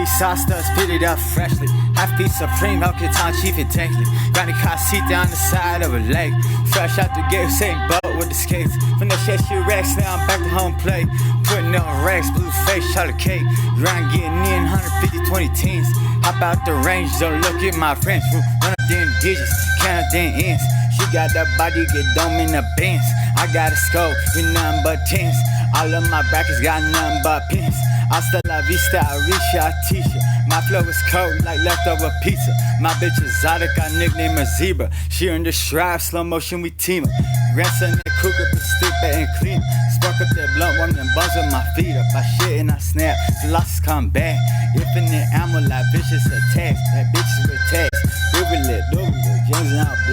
Cheese sauce stuff, spit it up freshly. Half piece supreme, okay, time chief and tankly. Got the car seat down the side of a lake. Fresh out the gate, same boat with the skates. From the shit racks, now I'm back to home plate. Putting on racks, blue face, chocolate cake. Grind getting in 150, 20 teens. Hop out the range, don't look at my friends. Run up them digits, count up them ends. She got that body, get dome in the bins. I got a scope with nothing but tens. All of my brackets got nothing but pins. Hasta la vista, I reach out t-shirt. My flow is cold like leftover pizza. My bitch exotic, I nickname her Zebra. She earned the stripe, slow motion, we team her. Grandson that cook up and stick back and clean her. Spark up that blunt, warm them buns with my feet up. I shit and I snap, the losses come back. Infinite ammo like vicious attacks. That bitches with tags. Rivulet, James and all black.